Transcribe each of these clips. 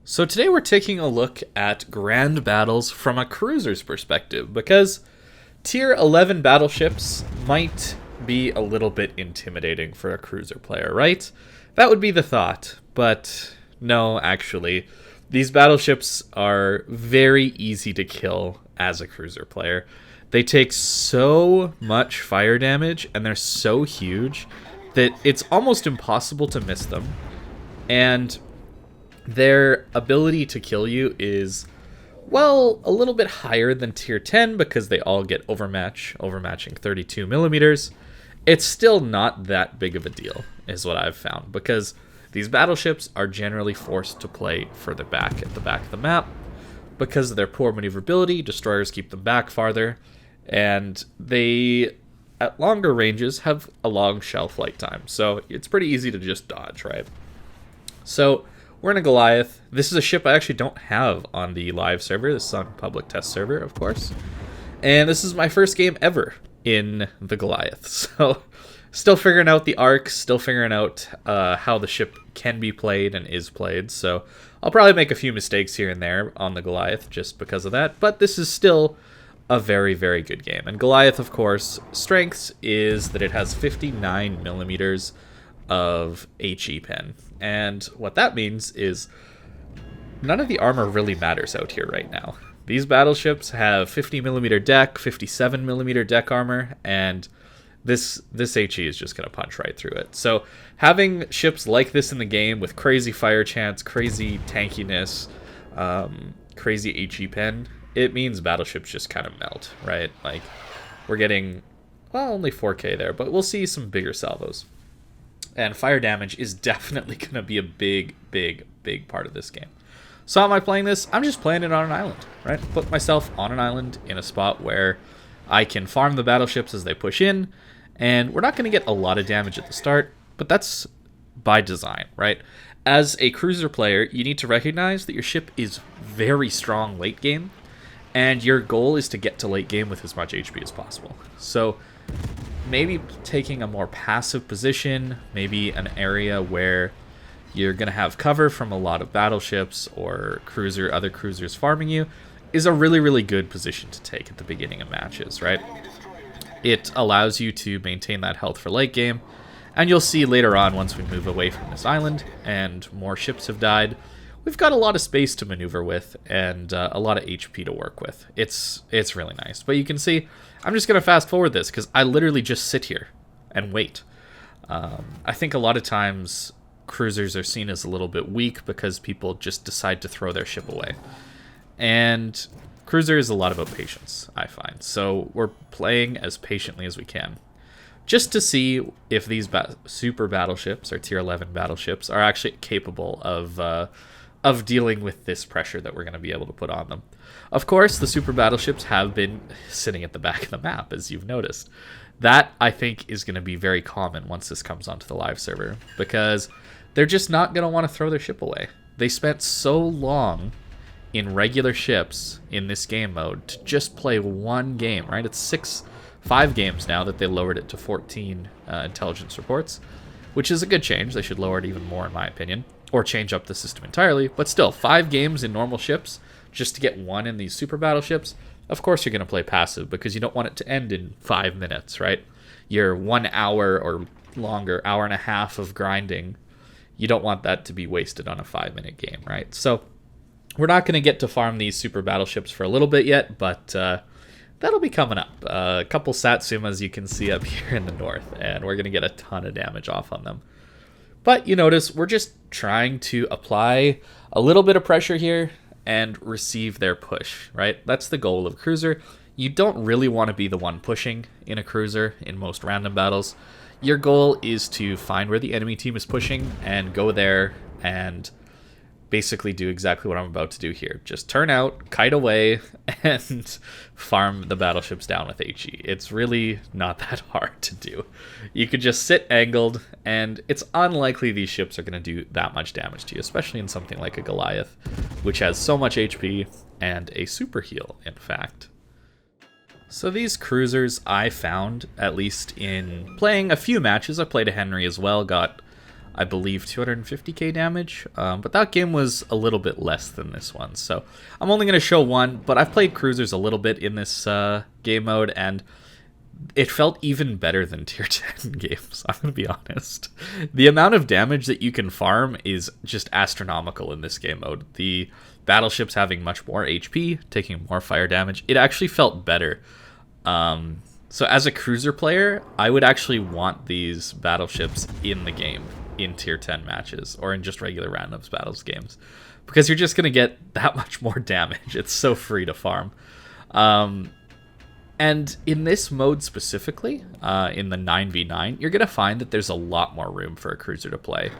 So today we're taking a look at grand battles from a cruiser's perspective because tier 11 battleships might be a little bit intimidating for a cruiser player, right? That would be the thought, but no, actually. These battleships are very easy to kill as a cruiser player. They take so much fire damage and they're so huge that it's almost impossible to miss them. And their ability to kill you is, well, a little bit higher than tier 10 because they all get overmatching 32 millimeters. It's still not that big of a deal, is what I've found, because these battleships are generally forced to play further back at the back of the map. Because of their poor maneuverability, destroyers keep them back farther, and they, at longer ranges, have a long shelf light time, so it's pretty easy to just dodge, right? So we're in a Goliath. This is a ship I actually don't have on the live server. This is on public test server, of course. And this is my first game ever in the Goliath. So still figuring out the arcs, still figuring out how the ship can be played and is played. So I'll probably make a few mistakes here and there on the Goliath just because of that. But this is still a very, very good game. And Goliath, of course, strengths is that it has 59 millimeters of HE pen. And what that means is none of the armor really matters out here right now. These battleships have 50 millimeter deck, 57 millimeter deck armor, and this HE is just going to punch right through it. So having ships like this in the game with crazy fire chance, crazy tankiness, crazy HE pen, it means battleships just kind of melt, right? Like, we're getting, well, only 4K there, but we'll see some bigger salvos. And fire damage is definitely going to be a big, big, big part of this game. So how am I playing this? I'm just playing it on an island, right? Put myself on an island in a spot where I can farm the battleships as they push in, and we're not going to get a lot of damage at the start, but that's by design, right? As a cruiser player, you need to recognize that your ship is very strong late game, and your goal is to get to late game with as much HP as possible. So maybe taking a more passive position, maybe an area where you're going to have cover from a lot of battleships or other cruisers farming you, is a really, really good position to take at the beginning of matches, right? It allows you to maintain that health for late game, and you'll see later on, once we move away from this island and more ships have died, we've got a lot of space to maneuver with and a lot of HP to work with. It's really nice. But you can see, I'm just going to fast forward this because I literally just sit here and wait. I think a lot of times cruisers are seen as a little bit weak because people just decide to throw their ship away. And cruiser is a lot about patience, I find. So we're playing as patiently as we can, just to see if these super battleships or tier 11 battleships are actually capable of dealing with this pressure that we're going to be able to put on them. Of course, the super battleships have been sitting at the back of the map, as you've noticed. That, I think, is going to be very common once this comes onto the live server, because they're just not going to want to throw their ship away. They spent so long in regular ships in this game mode to just play one game, right? It's 5 games now that they lowered it to 14 intelligence reports, which is a good change. They should lower it even more, in my opinion, or change up the system entirely. But still, 5 games in normal ships just to get one in these super battleships. Of course you're going to play passive because you don't want it to end in 5 minutes, right? Your 1 hour or longer, hour and a half of grinding, you don't want that to be wasted on a 5-minute game, right? So we're not going to get to farm these super battleships for a little bit yet, but that'll be coming up. A couple Satsumas you can see up here in the north, and we're going to get a ton of damage off on them. But you notice we're just trying to apply a little bit of pressure here and receive their push, right? That's the goal of cruiser. You don't really want to be the one pushing in a cruiser in most random battles. Your goal is to find where the enemy team is pushing and go there and basically do exactly what I'm about to do here. Just turn out, kite away, and farm the battleships down with HE. It's really not that hard to do. You could just sit angled, and it's unlikely these ships are going to do that much damage to you, especially in something like a Goliath, which has so much HP and a super heal, in fact. So these cruisers I found, at least in playing a few matches, I played a Henry as well, got I believe 250k damage, but that game was a little bit less than this one, so I'm only going to show one, but I've played cruisers a little bit in this game mode, and it felt even better than tier 10 games, I'm going to be honest. The amount of damage that you can farm is just astronomical in this game mode. The battleships having much more HP, taking more fire damage, it actually felt better. So as a cruiser player, I would actually want these battleships in the game, in tier 10 matches, or in just regular randoms battles games, because you're just going to get that much more damage. It's so free to farm. And in this mode specifically, in the 9v9, you're going to find that there's a lot more room for a cruiser to play.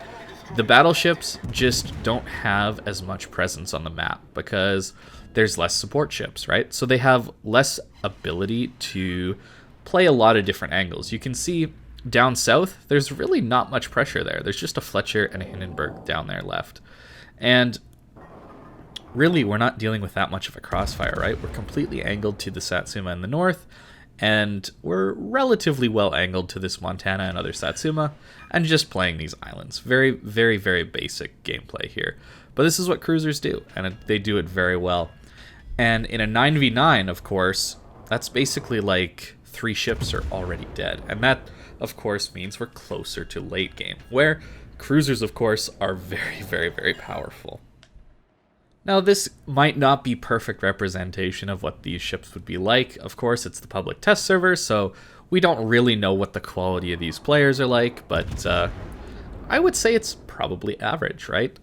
The battleships just don't have as much presence on the map because there's less support ships, right? So they have less ability to play a lot of different angles. You can see down south, there's really not much pressure there. There's just a Fletcher and a Hindenburg down there left. And really, we're not dealing with that much of a crossfire, right? We're completely angled to the Satsuma in the north, and we're relatively well angled to this Montana and other Satsuma, and just playing these islands. Very, very, very basic gameplay here. But this is what cruisers do, and they do it very well. And in a 9v9, of course, that's basically like 3 ships are already dead. And that, of course, means we're closer to late game, where cruisers, of course, are very, very, very powerful. Now, this might not be perfect representation of what these ships would be like. Of course, it's the public test server, so we don't really know what the quality of these players are like, but I would say it's probably average, right?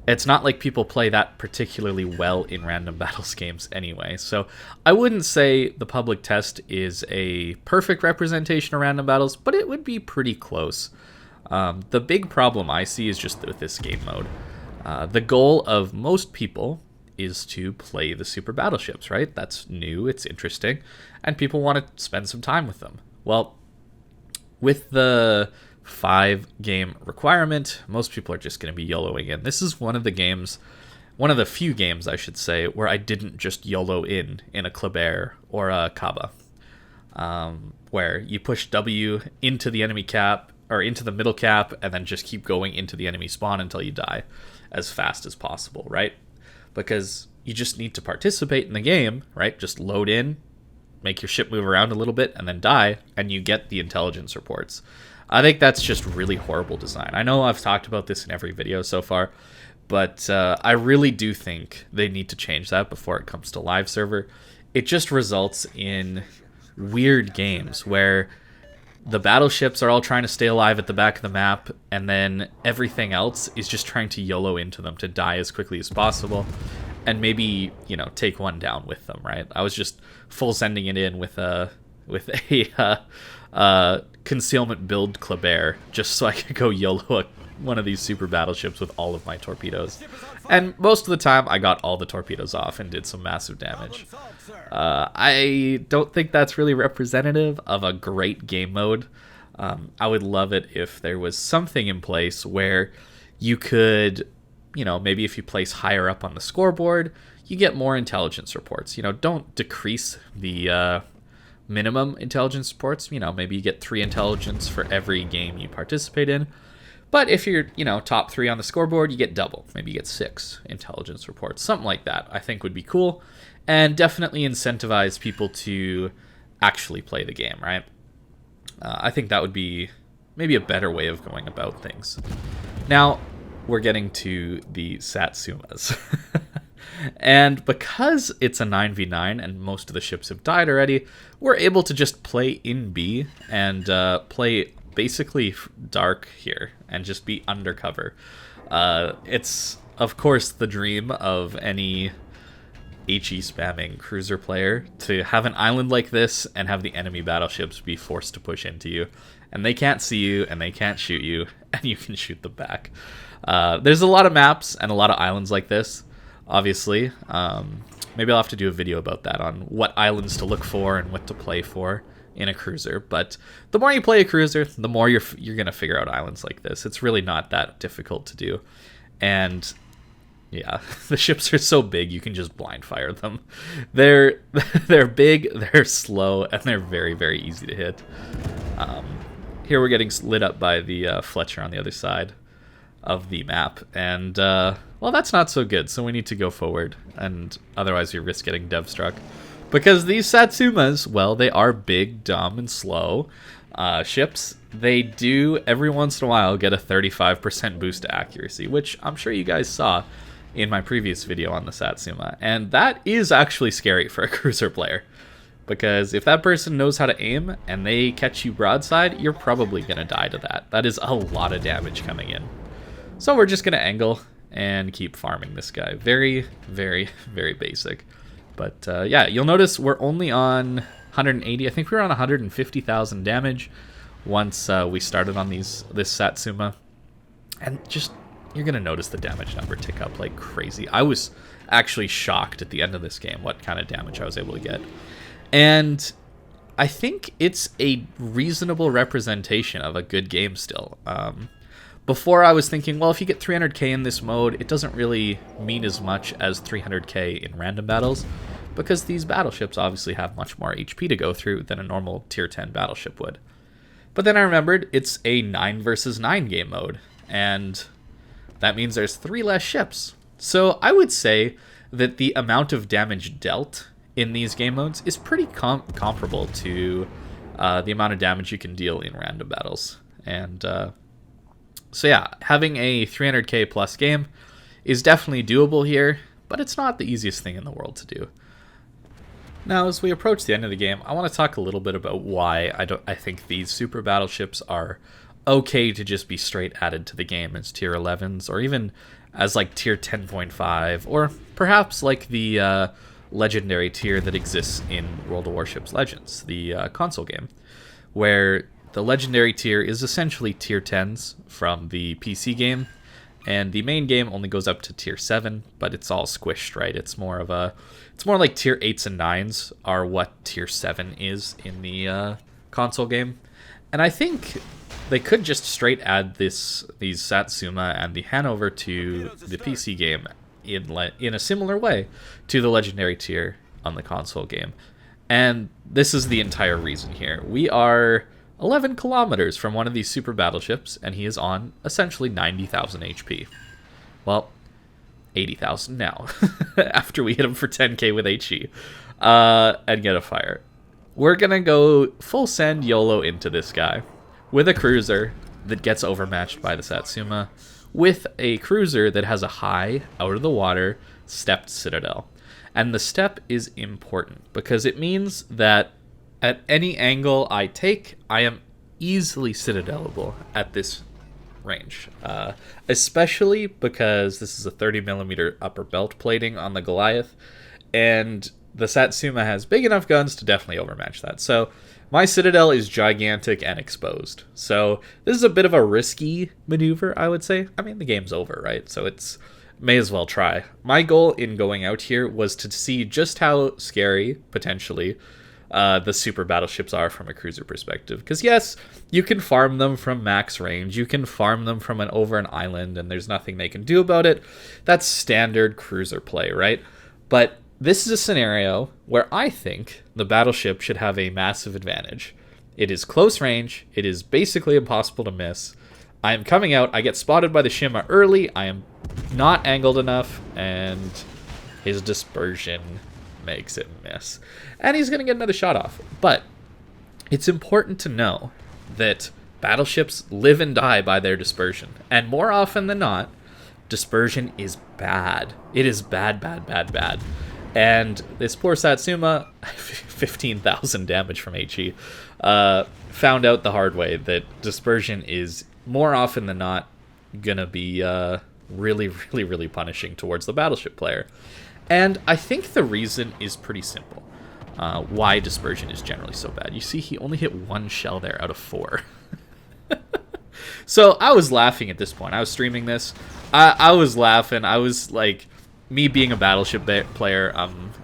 It's not like people play that particularly well in random battles games anyway, so I wouldn't say the public test is a perfect representation of random battles, but it would be pretty close. The big problem I see is just with this game mode. The goal of most people is to play the super battleships, right? That's new, it's interesting, and people want to spend some time with them. Well, with the 5-game requirement, most people are just going to be YOLOing in. This is one of the few games, I should say, where I didn't just YOLO in a Kleber or a Kaba, where you push W into the enemy cap, or into the middle cap, and then just keep going into the enemy spawn until you die as fast as possible, right? Because you just need to participate in the game, right? Just load in, make your ship move around a little bit, and then die, and you get the intelligence reports. I think that's just really horrible design. I know I've talked about this in every video so far, but I really do think they need to change that before it comes to live server. It just results in weird games where the battleships are all trying to stay alive at the back of the map, and then everything else is just trying to YOLO into them to die as quickly as possible, and maybe, you know, take one down with them, right? I was just full sending it in with a concealment build Kleber, just so I could go YOLO one of these super battleships with all of my torpedoes. And most of the time, I got all the torpedoes off and did some massive damage. I don't think that's really representative of a great game mode. I would love it if there was something in place where you could, you know, maybe if you place higher up on the scoreboard, you get more intelligence reports. You know, don't decrease the minimum intelligence reports. You know, maybe you get 3 intelligence for every game you participate in. But if you're, you know, top 3 on the scoreboard, you get double. Maybe you get 6 intelligence reports. Something like that, I think, would be cool. And definitely incentivize people to actually play the game, right? I think that would be maybe a better way of going about things. Now, we're getting to the Satsumas. And because it's a 9v9 and most of the ships have died already, we're able to just play in B and play basically dark here and just be undercover. It's, of course, the dream of any HE spamming cruiser player to have an island like this and have the enemy battleships be forced to push into you. And they can't see you and they can't shoot you, and you can shoot them back. There's a lot of maps and a lot of islands like this, obviously. Maybe I'll have to do a video about that on what islands to look for and what to play for in a cruiser. But the more you play a cruiser, the more you're going to figure out islands like this. It's really not that difficult to do. And yeah, the ships are so big you can just blind fire them. They're big, they're slow, and they're very, very easy to hit. here we're getting lit up by the Fletcher on the other side of the map. And, well, that's not so good, so we need to go forward. And otherwise you risk getting dev struck. Because these Satsumas, well, they are big, dumb, and slow ships. They do, every once in a while, get a 35% boost to accuracy, which I'm sure you guys saw in my previous video on the Satsuma. And that is actually scary for a cruiser player. Because if that person knows how to aim and they catch you broadside, you're probably going to die to that. That is a lot of damage coming in. So we're just going to angle and keep farming this guy. Very, very, very basic. But yeah, you'll notice we're only on 180. I think we were on 150,000 damage once we started on this Satsuma. And just, you're going to notice the damage number tick up like crazy. I was actually shocked at the end of this game what kind of damage I was able to get. And I think it's a reasonable representation of a good game still. Before I was thinking, well, if you get 300k in this mode, it doesn't really mean as much as 300k in random battles, because these battleships obviously have much more HP to go through than a normal tier 10 battleship would. But then I remembered it's a 9 versus 9 game mode, and that means there's 3 less ships. So I would say that the amount of damage dealt in these game modes is pretty comparable to the amount of damage you can deal in random battles. And so yeah, having a 300k plus game is definitely doable here, but it's not the easiest thing in the world to do. Now, as we approach the end of the game, I want to talk a little bit about why I think these super battleships are okay to just be straight added to the game as tier 11s, or even as like tier 10.5, or perhaps like the legendary tier that exists in World of Warships Legends, the console game, where the legendary tier is essentially tier 10s from the PC game, and the main game only goes up to tier 7, but it's all squished, right? It's more like tier 8s and 9s are what tier 7 is in the console game. And I think they could just straight add these Satsuma and the Hannover to the PC game in a similar way to the legendary tier on the console game. And this is the entire reason here. We are 11 kilometers from one of these super battleships, and he is on essentially 90,000 HP. Well, 80,000 now, after we hit him for 10k with HE, and get a fire. We're gonna go full send YOLO into this guy, with a cruiser that gets overmatched by the Satsuma, with a cruiser that has a high, out of the water, stepped citadel. And the step is important, because it means that at any angle I take, I am easily citadelable at this range. Especially because this is a 30mm upper belt plating on the Goliath, and the Satsuma has big enough guns to definitely overmatch that. So my citadel is gigantic and exposed. So this is a bit of a risky maneuver, I would say. I mean, the game's over, right? So it's may as well try. My goal in going out here was to see just how scary, potentially, the super battleships are from a cruiser perspective. Because yes, you can farm them from max range, you can farm them from over an island, and there's nothing they can do about it. That's standard cruiser play, right? But this is a scenario where I think the battleship should have a massive advantage. It is close range, it is basically impossible to miss. I am coming out, I get spotted by the Shima early, I am not angled enough, and his dispersion makes it miss. And he's going to get another shot off. But it's important to know that battleships live and die by their dispersion. And more often than not, dispersion is bad. It is bad, bad, bad, bad. And this poor Satsuma, 15,000 damage from HE, found out the hard way that dispersion is more often than not going to be really, really, really punishing towards the battleship player. And I think the reason is pretty simple. Why dispersion is generally so bad. You see, he only hit 1 shell there out of 4. So I was laughing at this point. I was streaming this. I was laughing. I was like, me being a battleship player,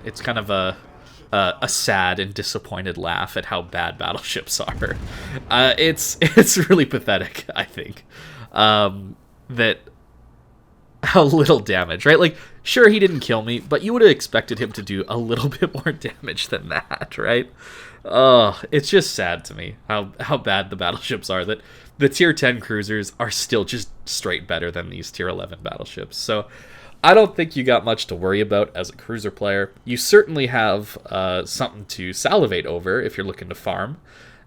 it's kind of a sad and disappointed laugh at how bad battleships are. It's really pathetic, I think, that how little damage, right? Like, sure, he didn't kill me, but you would have expected him to do a little bit more damage than that, right? Oh, it's just sad to me how bad the battleships are, that the tier 10 cruisers are still just straight better than these tier 11 battleships. So I don't think you got much to worry about as a cruiser player. You certainly have something to salivate over if you're looking to farm.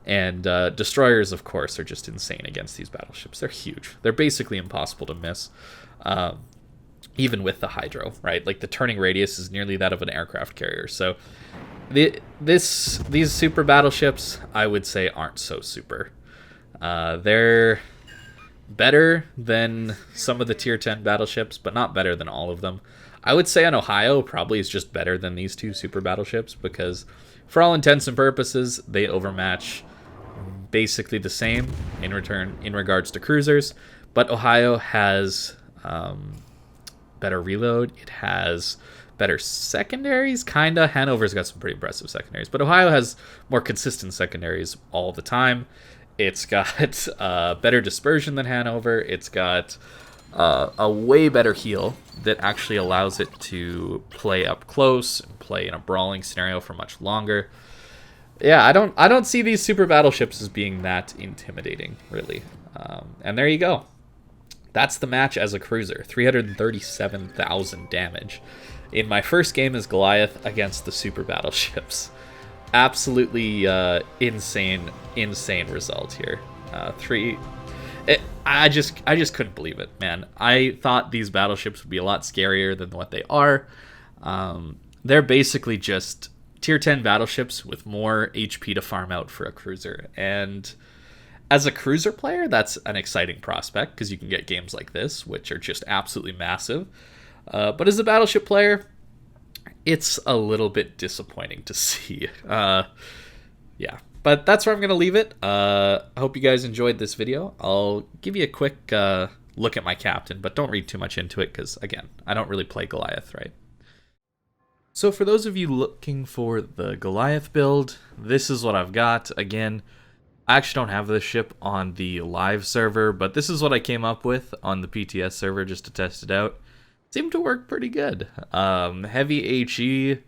And destroyers, of course, are just insane against these battleships. They're huge. They're basically impossible to miss, even with the hydro, right? Like, the turning radius is nearly that of an aircraft carrier. So these super battleships, I would say, aren't so super. They're better than some of the tier 10 battleships, but not better than all of them. I would say an Ohio probably is just better than these two super battleships, because for all intents and purposes, they overmatch basically the same in regards to cruisers. But Ohio has better reload. It has better secondaries, kinda. Hanover's got some pretty impressive secondaries, but Ohio has more consistent secondaries all the time. It's got better dispersion than Hanover. It's got a way better heal that actually allows it to play up close and play in a brawling scenario for much longer. Yeah, I don't see these super battleships as being that intimidating, really. And there you go. That's the match as a cruiser. 337,000 damage in my first game as Goliath against the super battleships. Absolutely insane result here. I just couldn't believe it, man. I thought these battleships would be a lot scarier than what they are. They're basically just tier 10 battleships with more HP to farm out for a cruiser. And as a cruiser player, that's an exciting prospect, because you can get games like this, which are just absolutely massive. But as a battleship player, it's a little bit disappointing to see. Yeah, but that's where I'm going to leave it. I hope you guys enjoyed this video. I'll give you a quick look at my captain, but don't read too much into it, because, again, I don't really play Goliath, right? So for those of you looking for the Goliath build, this is what I've got. Again, I actually don't have this ship on the live server, but this is what I came up with on the PTS server just to test it out. Seemed to work pretty good. Heavy HE.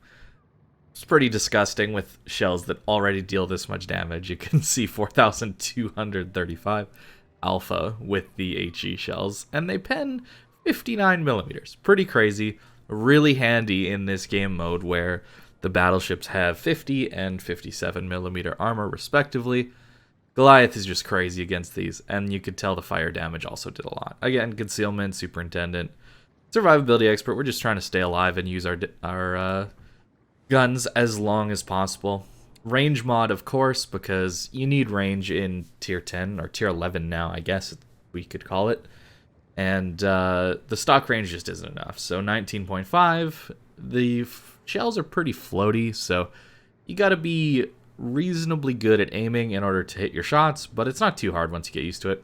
It's pretty disgusting with shells that already deal this much damage. You can see 4,235 alpha with the HE shells, and they pen 59 millimeters. Pretty crazy. Really handy in this game mode where the battleships have 50 and 57 millimeter armor respectively. Goliath is just crazy against these, and you could tell the fire damage also did a lot. Again, concealment, superintendent, survivability expert. We're just trying to stay alive and use our guns as long as possible. Range mod, of course, because you need range in tier 10 or tier 11 now, I guess we could call it. And the stock range just isn't enough. So 19.5, the shells are pretty floaty, so you got to be reasonably good at aiming in order to hit your shots, but it's not too hard once you get used to it.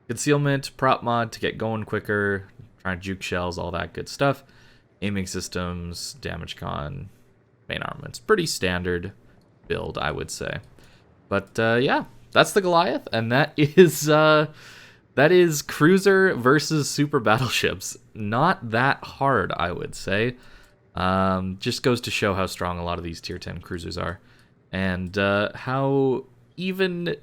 Concealment, prop mod to get going quicker, trying to juke shells, all that good stuff. Aiming systems, damage con, main armaments. Pretty standard build, I would say. But yeah, that's the Goliath, and that is cruiser versus super battleships. Not that hard, I would say. Just goes to show how strong a lot of these tier 10 cruisers are. And how even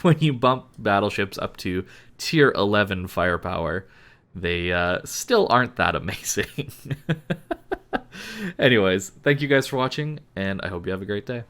when you bump battleships up to tier 11 firepower, they still aren't that amazing. Anyways, thank you guys for watching, and I hope you have a great day.